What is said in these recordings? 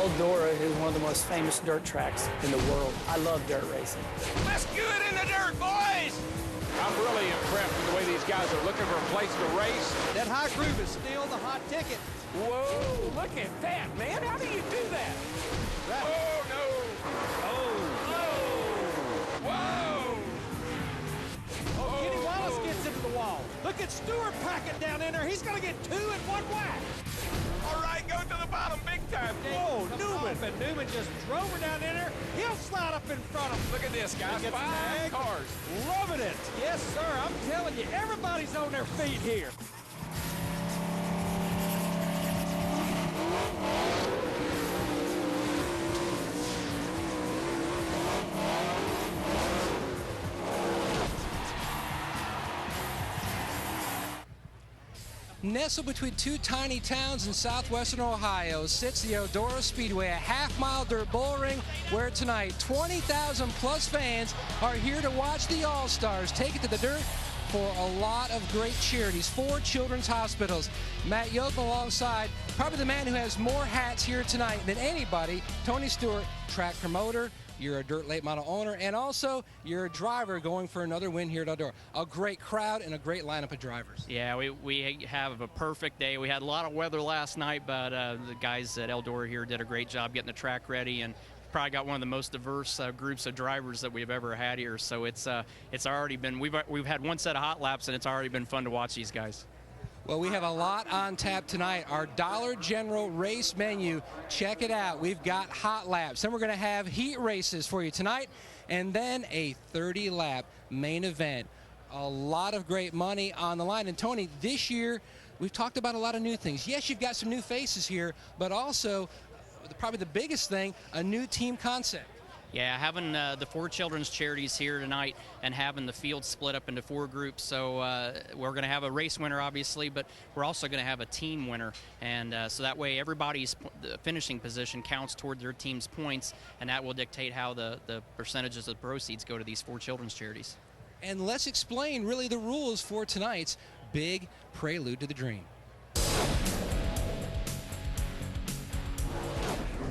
Eldora is one of the most famous dirt tracks in the world. I love dirt racing. Let's do it in the dirt, boys! I'm really impressed with the way these guys are looking for a place to race. That high groove is still the hot ticket. Whoa, look at that, man. How do you do that? Oh, no. Whoa. Oh, Kenny Wallace gets into the wall. Look at Stewart packing down in there. He's going to get two in one whack. All right, go to the bottom big time. Whoa, Newman. And Newman just drove her down in there. He'll slide up in front of him. Look at this, guys. 5 cars. Loving it. Yes, sir. I'm telling you, everybody's on their feet here. Nestled between two tiny towns in southwestern Ohio sits the Eldora Speedway, a half-mile dirt bull ring where tonight 20,000 plus fans are here to watch the All-Stars take it to the dirt for a lot of great charities. 4 children's hospitals. Matt Yoakum alongside probably the man who has more hats here tonight than anybody, Tony Stewart, track promoter. You're a dirt late model owner, and also you're a driver going for another win here at Eldora. A great crowd and a great lineup of drivers. Yeah, we have a perfect day. We had a lot of weather last night, but the guys at Eldora here did a great job getting the track ready, and probably got one of the most diverse groups of drivers that we've ever had here. So it's already been, we've had one set of hot laps, and it's already been fun to watch these guys. Well, we have a lot on tap tonight. Our Dollar General race menu, check it out. We've got hot laps. Then we're going to have heat races for you tonight, and then a 30-lap main event. A lot of great money on the line. And Tony, this year we've talked about a lot of new things. Yes, you've got some new faces here, but also probably the biggest thing, a new team concept. Yeah, having the 4 children's charities here tonight and having the field split up into 4 groups. So we're going to have a race winner, obviously, but we're also going to have a team winner. And so that way everybody's finishing position counts toward their team's points, and that will dictate how the percentages of the proceeds go to these 4 children's charities. And let's explain really the rules for tonight's big Prelude to the Dream.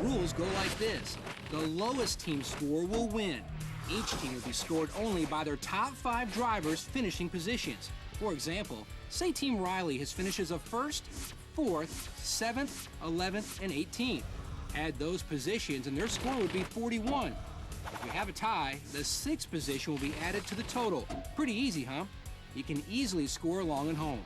Rules go like this. The lowest team score will win. Each team will be scored only by their top 5 drivers' finishing positions. For example, say Team Riley has finishes of 1st, 4th, 7th, 11th, and 18th. Add those positions and their score would be 41. If we have a tie, the 6th position will be added to the total. Pretty easy, huh? You can easily score long and home.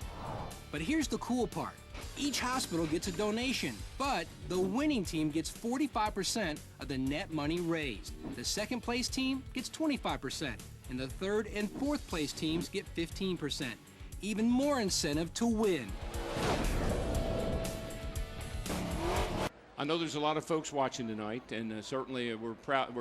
But here's the cool part. Each hospital gets a donation, but the winning team gets 45% of the net money raised. The second place team gets 25%, and the third and fourth place teams get 15%. Even more incentive to win. I know there's a lot of folks watching tonight, and certainly we're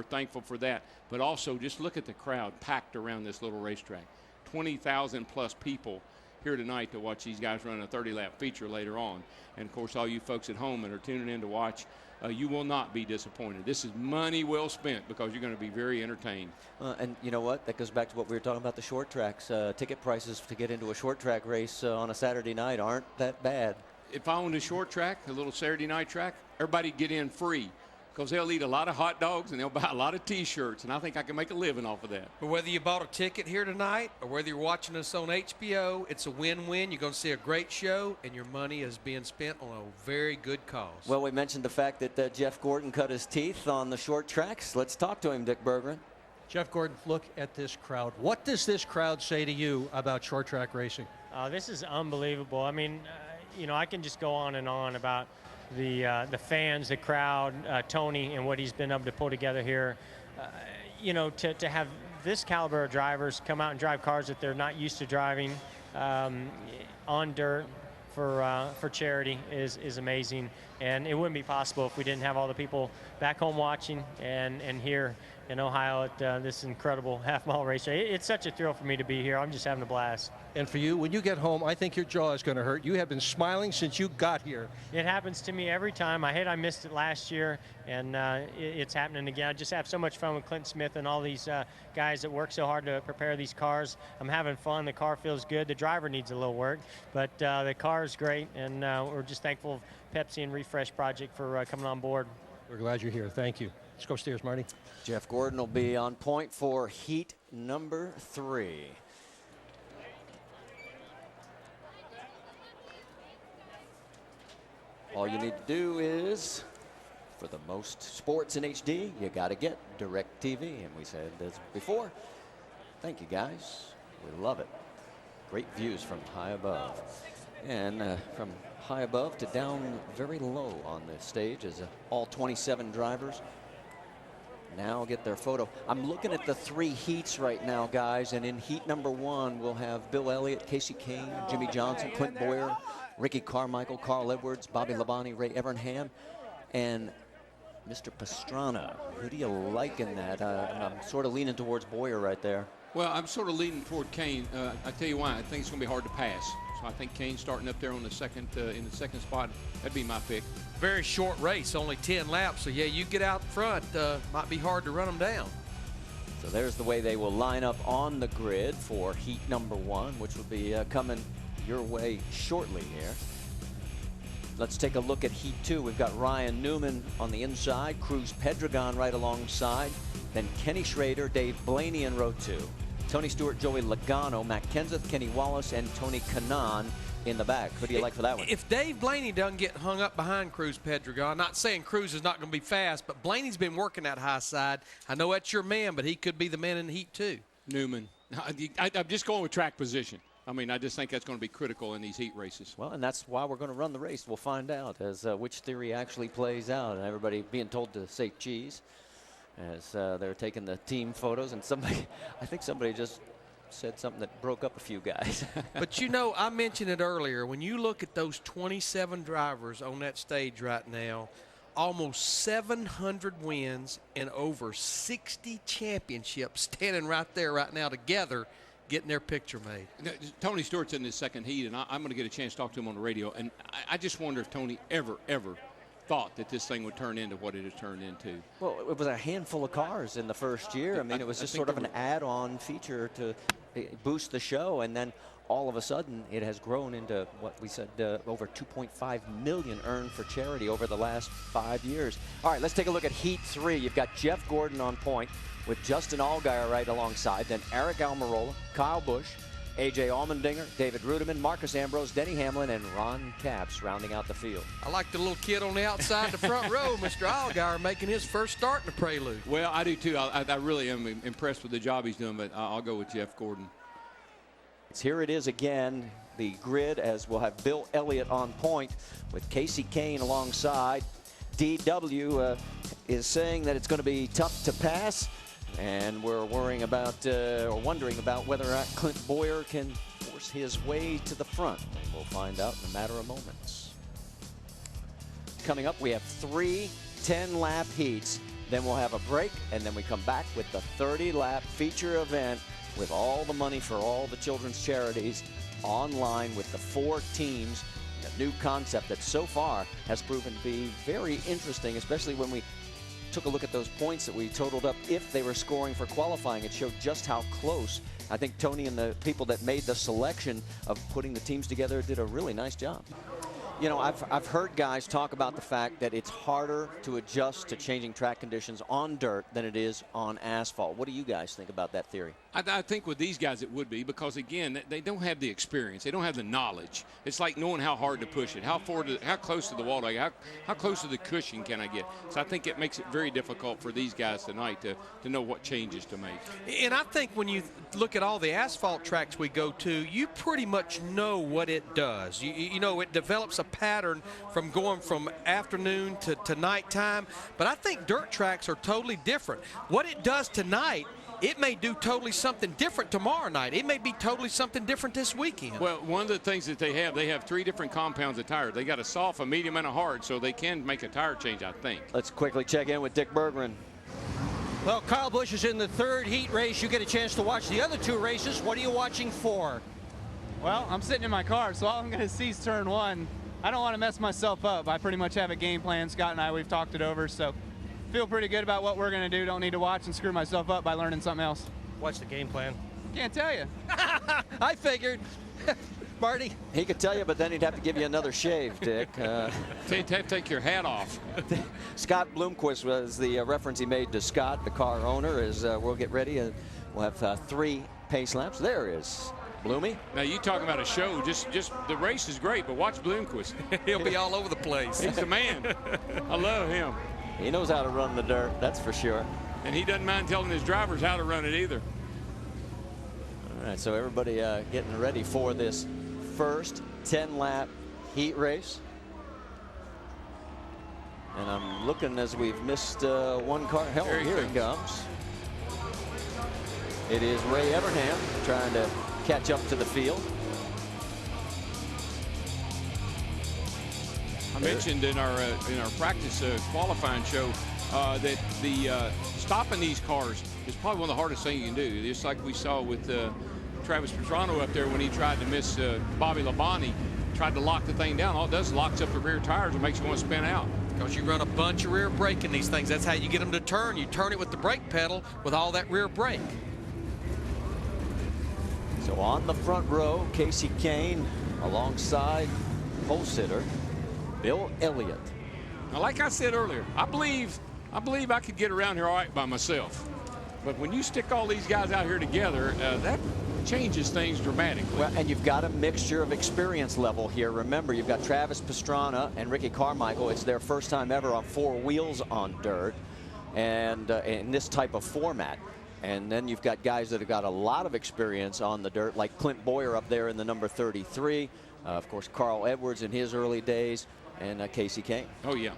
thankful for that. But also, just look at the crowd packed around this little racetrack. 20,000 plus people here tonight to watch these guys run a 30-lap feature later on. And of course, all you folks at home that are tuning in to watch, you will not be disappointed. This is money well spent because you're going to be very entertained. And you know what? That goes back to what we were talking about, the short tracks. Ticket prices to get into a short track race on a Saturday night aren't that bad. If I owned a short track, a little Saturday night track, everybody get in free, because they'll eat a lot of hot dogs and they'll buy a lot of T-shirts, and I think I can make a living off of that. But whether you bought a ticket here tonight or whether you're watching us on HBO, it's a win-win. You're going to see a great show, and your money is being spent on a very good cause. Well, we mentioned the fact that Jeff Gordon cut his teeth on the short tracks. Let's talk to him, Dick Bergeron. Jeff Gordon, look at this crowd. What does this crowd say to you about short track racing? This is unbelievable. I mean, you know, I can just go on and on about the fans, the crowd, Tony, and what he's been able to pull together here. You know, to have this caliber of drivers come out and drive cars that they're not used to driving on dirt for charity is amazing. And it wouldn't be possible if we didn't have all the people back home watching and here in Ohio at this incredible half-mile race. It's such a thrill for me to be here. I'm just having a blast. And for you, when you get home, I think your jaw is going to hurt. You have been smiling since you got here. It happens to me every time. I hate I missed it last year, and it's happening again. I just have so much fun with Clint Smith and all these guys that work so hard to prepare these cars. I'm having fun. The car feels good. The driver needs a little work, but the car is great, and we're just thankful of Pepsi and Refresh Project for coming on board. We're glad you're here. Thank you. Let's go upstairs, Marty. Jeff Gordon will be on point for heat number 3. All you need to do is, for the most sports in HD, you got to get DirecTV. And we said this before. Thank you, guys. We love it. Great views from high above. And from high above to down very low on the stage as all 27 drivers now get their photo. I'm looking at the 3 heats right now, guys, and in heat number 1 we'll have Bill Elliott, Casey Kane, Jimmy Johnson, Clint Boyer, Ricky Carmichael, Carl Edwards, Bobby Labonte, Ray Evernham, and Mr. Pastrana. Who do you like in that? I'm sort of leaning towards Boyer right there. Well, I'm sort of leaning toward Kane. I tell you why. I think it's going to be hard to pass. So I think Kane starting up there on the second in the second spot. That'd be my pick. Very short race, only 10 laps. So yeah, you get out front. Might be hard to run them down. So there's the way they will line up on the grid for heat number 1, which will be coming your way shortly here. Let's take a look at heat 2. We've got Ryan Newman on the inside, Cruz Pedregon right alongside, then Kenny Schrader, Dave Blaney in row 2, Tony Stewart, Joey Logano, Matt Kenseth, Kenny Wallace, and Tony Kanaan in the back. Who do you like for that one? If Dave Blaney doesn't get hung up behind Cruz Pedregon, not saying Cruz is not going to be fast, but Blaney's been working that high side. I know that's your man, but he could be the man in heat 2. Newman. I'm just going with track position. I mean, I just think that's going to be critical in these heat races. Well, and that's why we're going to run the race. We'll find out as which theory actually plays out, and everybody being told to say cheese as they're taking the team photos. And somebody, I think somebody just said something that broke up a few guys. But you know, I mentioned it earlier. When you look at those 27 drivers on that stage right now, almost 700 wins and over 60 championships standing right there right now together, getting their picture made. Tony Stewart's in his second heat, and I'm going to get a chance to talk to him on the radio. And I just wonder if Tony ever thought that this thing would turn into what it has turned into. Well, it was a handful of cars in the first year. I mean, it was just sort of an add-on feature to boost the show, and then all of a sudden it has grown into what we said over 2.5 million earned for charity over the last 5 years. All right, let's take a look at heat 3. You've got Jeff Gordon on point with Justin Allgaier right alongside, then Eric Almirola, Kyle Busch, A.J. Allmendinger, David Rudiman, Marcus Ambrose, Denny Hamlin, and Ron Capps rounding out the field. I like the little kid on the outside, the front row, Mr. Allgaier, making his first start in the Prelude. Well, I do too. I really am impressed with the job he's doing, but I'll go with Jeff Gordon. Here it is again, the grid, as we'll have Bill Elliott on point with Casey Kane alongside. DW is saying that it's going to be tough to pass, and we're worrying about or wondering about whether or not Clint Boyer can force his way to the front. We'll find out in a matter of moments. Coming up, we have 3 10-lap heats. Then we'll have a break, and then we come back with the 30-lap feature event with all the money for all the children's charities online with the 4 teams. A new concept that so far has proven to be very interesting, especially when we took a look at those points that we totaled up if they were scoring for qualifying. It showed just how close. I think Tony and the people that made the selection of putting the teams together did a really nice job. You know, I've heard guys talk about the fact that it's harder to adjust to changing track conditions on dirt than it is on asphalt. What do you guys think about that theory? I think with these guys it would be, because again, they don't have the experience, they don't have the knowledge. It's like knowing how hard to push it, how close to the wall do I get, how close to the cushion can I get. So I think it makes it very difficult for these guys tonight to know what changes to make. And I think when you look at all the asphalt tracks we go to, you pretty much know what it does. You know, it develops a pattern from going from afternoon to nighttime. But I think dirt tracks are totally different. What it does tonight, it may do totally something different tomorrow night. It may be totally something different this weekend. Well, one of the things that they have 3 different compounds of tires. They got a soft, a medium, and a hard, so they can make a tire change, I think. Let's quickly check in with Dick Berggren. Well, Kyle Busch is in the 3rd heat race. You get a chance to watch the other 2 races. What are you watching for? Well, I'm sitting in my car, so all I'm going to see is turn 1. I don't want to mess myself up. I pretty much have a game plan. Scott and I, we've talked it over, so feel pretty good about what we're going to do. Don't need to watch and screw myself up by learning something else. What's the game plan? Can't tell you. I figured. Marty? He could tell you, but then he'd have to give you another shave, Dick. Take your hat off. Scott Bloomquist was the reference he made to Scott, the car owner, as we'll get ready. We'll have 3 pace laps. There is Bloomy. Now, you talking about a show. Just the race is great, but watch Bloomquist. He'll be all over the place. He's the man. I love him. He knows how to run the dirt, that's for sure. And he doesn't mind telling his drivers how to run it either. All right, so everybody getting ready for this first 10-lap heat race. And I'm looking as we've missed one car. Hell, here it comes. It is Ray Evernham trying to catch up to the field. I mentioned in our practice qualifying show that the stopping these cars is probably one of the hardest things you can do. Just like we saw with Travis Pastrana up there when he tried to miss Bobby Labonte, tried to lock the thing down. All it does is locks up the rear tires and makes you want to spin out. Because you run a bunch of rear brake in these things. That's how you get them to turn. You turn it with the brake pedal with all that rear brake. So on the front row, Casey Kane alongside pole sitter Bill Elliott. Now, like I said earlier, I believe I could get around here all right by myself. But when you stick all these guys out here together, that changes things dramatically. Well, and you've got a mixture of experience level here. Remember, you've got Travis Pastrana and Ricky Carmichael. It's their first time ever on 4 wheels on dirt, and in this type of format. And then you've got guys that have got a lot of experience on the dirt, like Clint Boyer up there in the number 33. Of course, Carl Edwards in his early days, and Casey Kane. Oh, yeah.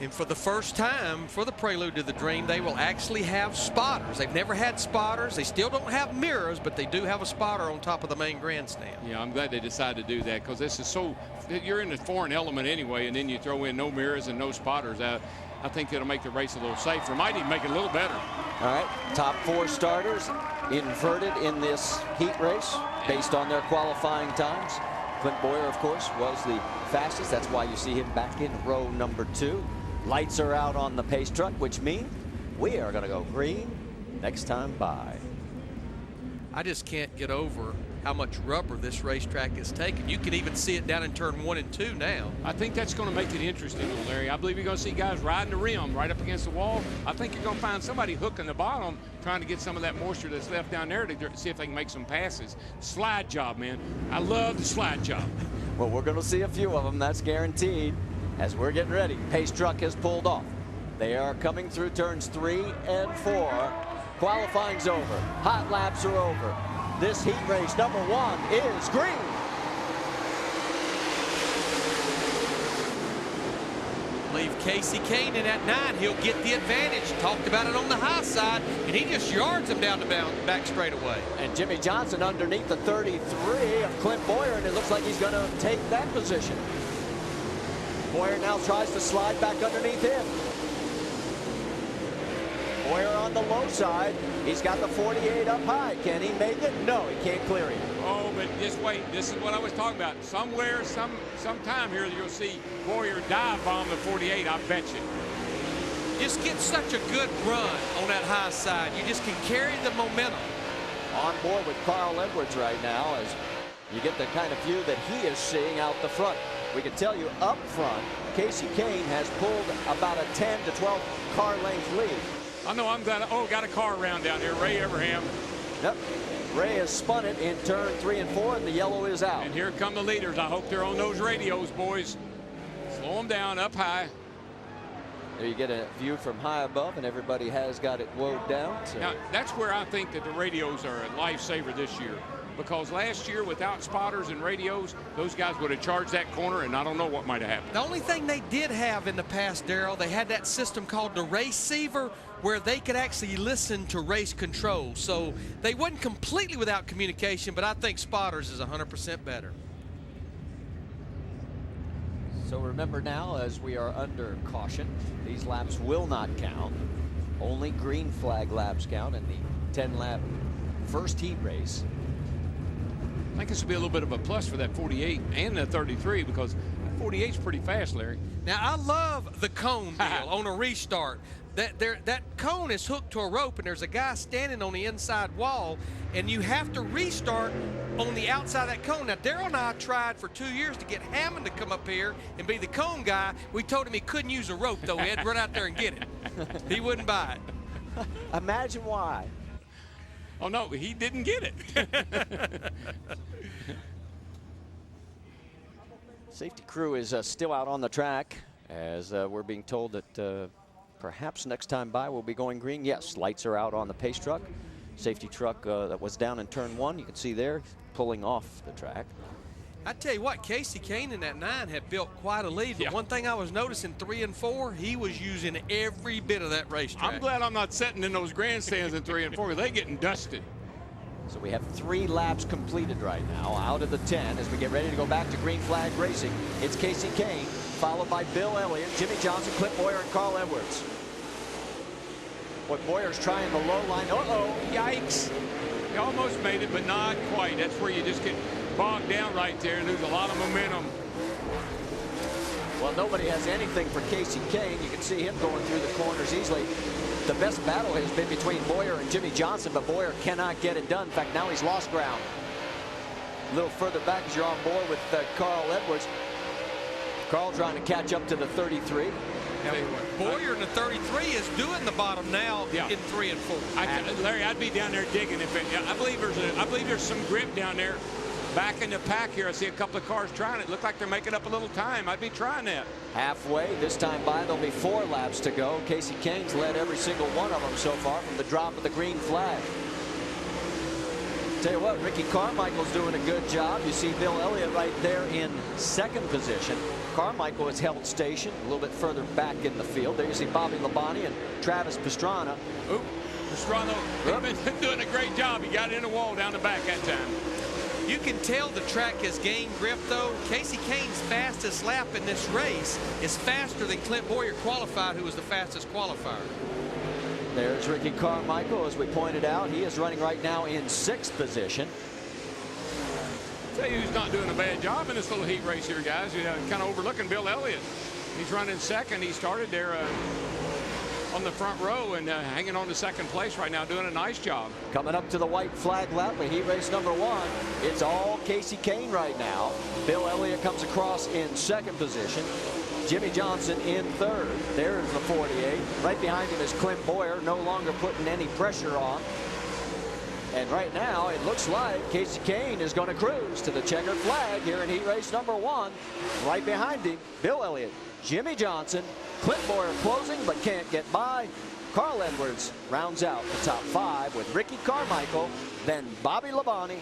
And for the first time for the Prelude to the Dream, they will actually have spotters. They've never had spotters. They still don't have mirrors, but they do have a spotter on top of the main grandstand. Yeah, I'm glad they decided to do that, because this is so, you're in a foreign element anyway, and then you throw in no mirrors and no spotters out. I think it'll make the race a little safer. Might even make it a little better. All right, top 4 starters inverted in this heat race based on their qualifying times. Clint Boyer, of course, was the fastest. That's why you see him back in row number 2. Lights are out on the pace truck, which means we are going to go green next time by. I just can't get over how much rubber this racetrack is taking. You can even see it down in turn 1 and 2 now. I think that's going to make it interesting, Larry. I believe you're going to see guys riding the rim right up against the wall. I think you're going to find somebody hooking the bottom, trying to get some of that moisture that's left down there to see if they can make some passes. Slide job, man. I love the slide job. Well, we're going to see a few of them, that's guaranteed. As we're getting ready, pace truck has pulled off. They are coming through turns 3 and 4. Qualifying's over. Hot laps are over. This heat race number 1 is green. Leave Casey Kane in at 9. He'll get the advantage. Talked about it on the high side, and he just yards him down the back straightaway. And Jimmy Johnson underneath the 33 of Clint Boyer, and it looks like he's going to take that position. Boyer now tries to slide back underneath him. Boyer on the low side. He's got the 48 up high. Can he make it? No, he can't clear it. Oh, but just wait. This is what I was talking about. Somewhere, sometime here, you'll see Boyer dive bomb the 48, I bet you. Just get such a good run on that high side. You just can carry the momentum. On board with Carl Edwards right now as you get the kind of view that he is seeing out the front. We can tell you up front, Casey Kane has pulled about a 10 to 12 car length lead. I know, I'm glad. Oh, got a car around down here. Ray Evernham. Yep. Ray has spun it in turn 3 and 4, and the yellow is out. And here come the leaders. I hope they're on those radios, boys. Slow them down, up high. There you get a view from high above, and everybody has got it woed down. So. Now, that's where I think that the radios are a lifesaver this year. Because last year, without spotters and radios, those guys would have charged that corner, and I don't know what might have happened. The only thing they did have in the past, Darrell, they had that system called the Raceiver, where they could actually listen to race control. So they wasn't completely without communication, but I think spotters is 100% better. So remember now, as we are under caution, these laps will not count. Only green flag laps count in the 10-lap first heat race. I think this will be a little bit of a plus for that 48 and the 33, because that 48 is pretty fast, Larry. Now, I love the cone deal on a restart, that cone is hooked to a rope, and there's a guy standing on the inside wall, and you have to restart on the outside of that cone. Now, Darrell and I tried for 2 years to get Hammond to come up here and be the cone guy. We told him he couldn't use a rope, though. He had to run out there and get it. He wouldn't buy it. Imagine why. Oh, no, he didn't get it. Safety crew is still out on the track, as we're being told that perhaps next time by we'll be going green. Yes, lights are out on the pace truck. Safety truck that was down in turn 1, you can see there, pulling off the track. I tell you what, Casey Kane in that 9 had built quite a lead. But one thing I was noticing 3 and 4, he was using every bit of that racetrack. I'm glad I'm not sitting in those grandstands in 3 and 4 because they're getting dusted. So we have 3 laps completed right now out of the 10 as we get ready to go back to green flag racing. It's Casey Kane, followed by Bill Elliott, Jimmy Johnson, Clint Boyer, and Carl Edwards. What Boyer's trying the low line. Uh-oh, yikes. He almost made it, but not quite. That's where you just get bogged down right there and lose a lot of momentum. Well, nobody has anything for Casey Kane. You can see him going through the corners easily. The best battle has been between Boyer and Jimmy Johnson, but Boyer cannot get it done. In fact, now he's lost ground. A little further back as you're on board with Carl Edwards. Carl trying to catch up to the 33. Boyer in the 33 is doing the bottom now in 3 and 4. Larry, I'd be down there digging. I believe there's some grip down there. Back in the pack here, I see a couple of cars trying it. Look like they're making up a little time. I'd be trying that. Halfway, this time by, there'll be 4 laps to go. Casey Kane's led every single one of them so far from the drop of the green flag. Tell you what, Ricky Carmichael's doing a good job. You see Bill Elliott right there in 2nd position. Carmichael has held station a little bit further back in the field. There you see Bobby Labonte and Travis Pastrana. Oop, Pastrana has been doing a great job. He got in the wall down the back that time. You can tell the track has gained grip, though. Casey Kane's fastest lap in this race is faster than Clint Boyer qualified, who was the fastest qualifier. There's Ricky Carmichael, as we pointed out. He is running right now in 6th position. I'll tell you who's not doing a bad job in this little heat race here, guys. You know, kind of overlooking Bill Elliott. He's running 2nd. He started there on the front row and hanging on to 2nd place right now, doing a nice job. Coming up to the white flag lap with heat race number 1. It's all Casey Kane right now. Bill Elliott comes across in 2nd position. Jimmy Johnson in 3rd. There's the 48. Right behind him is Clint Boyer, no longer putting any pressure on. And right now, it looks like Casey Kane is going to cruise to the checkered flag here in heat race number 1. Right behind him, Bill Elliott, Jimmy Johnson, Clint Boyer closing but can't get by. Carl Edwards rounds out the top 5 with Ricky Carmichael, then Bobby Labonte,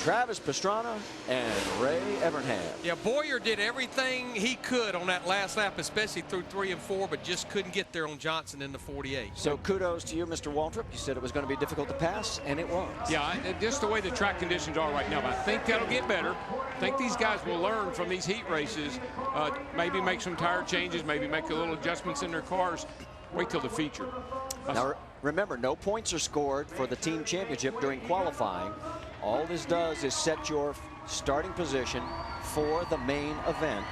Travis Pastrana, and Ray Evernham. Yeah, Boyer did everything he could on that last lap, especially through 3 and 4, but just couldn't get there on Johnson in the 48. So kudos to you, Mr. Waltrip. You said it was going to be difficult to pass, and it was. Yeah, just the way the track conditions are right now. But I think that'll get better. I think these guys will learn from these heat races, maybe make some tire changes, maybe make a little adjustments in their cars. Wait till the feature. Now, remember, no points are scored for the team championship during qualifying. All this does is set your starting position for the main event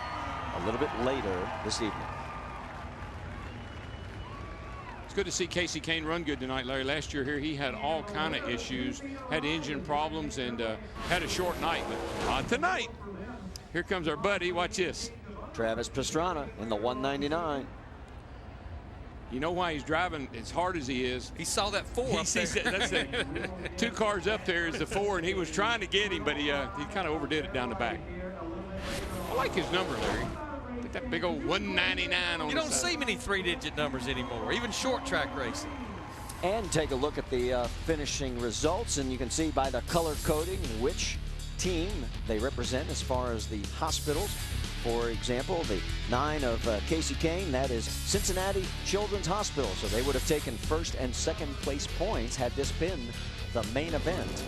a little bit later this evening. It's good to see Casey Kane run good tonight, Larry. Last year here, he had all kind of issues, had engine problems, and had a short night, but not tonight. Here comes our buddy. Watch this. Travis Pastrana in the 199. You know why he's driving as hard as he is? He saw that 4 up there. That's it. 2 cars up there is the 4, and he was trying to get him, but he kind of overdid it down the back. I like his number, Larry. Put that big old 199 on. You don't see many 3-digit numbers anymore, even short track racing. And take a look at the finishing results, and you can see by the color coding which team they represent as far as the hospitals. For example, the 9 of Casey Kane, that is Cincinnati Children's Hospital. So they would have taken 1st and 2nd place points had this been the main event.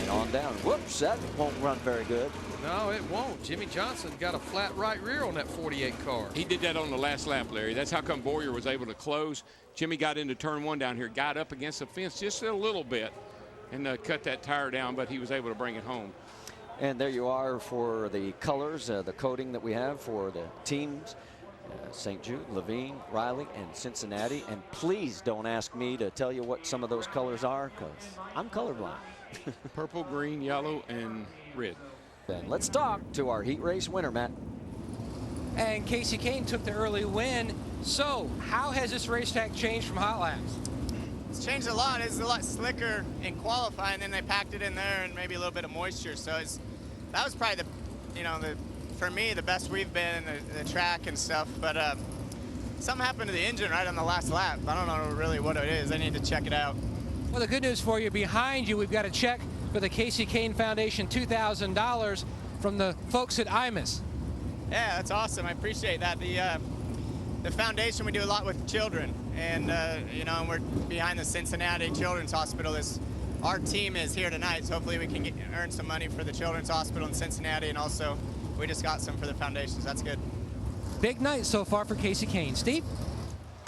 And on down. Whoops, that won't run very good. No, it won't. Jimmy Johnson got a flat right rear on that 48 car. He did that on the last lap, Larry. That's how come Boyer was able to close. Jimmy got into turn 1 down here, got up against the fence just a little bit and cut that tire down, but he was able to bring it home. And there you are for the colors, the coding that we have for the teams. St. Jude, Levine, Riley, and Cincinnati. And please don't ask me to tell you what some of those colors are, because I'm colorblind. Purple, green, yellow, and red. Then let's talk to our heat race winner, Matt. And Casey Kane took the early win. So how has this racetrack changed from hot laps? It's changed a lot. It's a lot slicker in qualifying, then they packed it in there and maybe a little bit of moisture. So that was probably for me, the best we've been, the track and stuff. But something happened to the engine right on the last lap. I don't know really what it is. I need to check it out. Well, the good news for you, behind you, we've got a check for the Casey Kane Foundation, $2,000 from the folks at IMUS. Yeah, that's awesome. I appreciate that. The foundation, we do a lot with children, and and we're behind the Cincinnati Children's Hospital. Our team is here tonight, so hopefully we can earn some money for the Children's Hospital in Cincinnati, and also we just got some for the foundations. That's good. Big night so far for Casey Kane. Steve?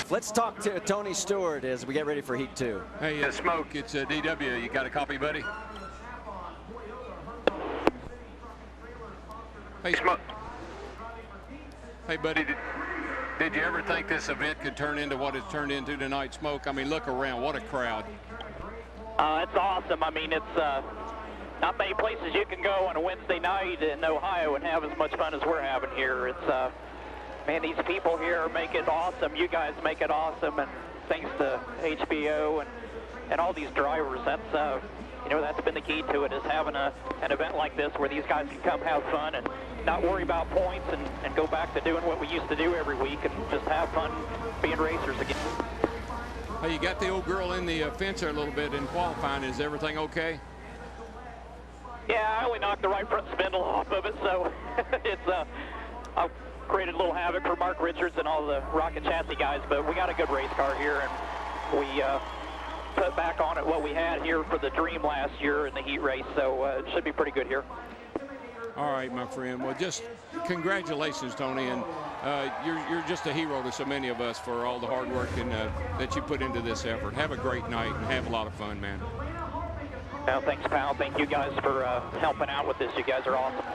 Let's talk to Tony Stewart as we get ready for Heat 2. Hey, Smoke, it's DW. You got a copy, buddy? Hey, Smoke. Hey, buddy, did you ever think this event could turn into what it's turned into tonight, Smoke? I mean, look around. What a crowd. It's awesome. I mean, it's not many places you can go on a Wednesday night in Ohio and have as much fun as we're having here. It's, man, these people here make it awesome. You guys make it awesome, and thanks to HBO and all these drivers, that's that's been the key to it, is having an event like this where these guys can come have fun and not worry about points and go back to doing what we used to do every week and just have fun being racers again. Hey, you got the old girl in the fence there a little bit in qualifying. Is everything okay? Yeah, I only knocked the right front spindle off of it, so it's I've created a little havoc for Mark Richards and all the Rocket Chassis guys, but we got a good race car here, and we put back on it what we had here for the Dream last year in the heat race, so it should be pretty good here. All right, my friend. Well, just congratulations, Tony, and you're just a hero to so many of us for all the hard work and that you put into this effort. Have a great night and have a lot of fun, man. Well, thanks, pal. Thank you guys for helping out with this. You guys are awesome.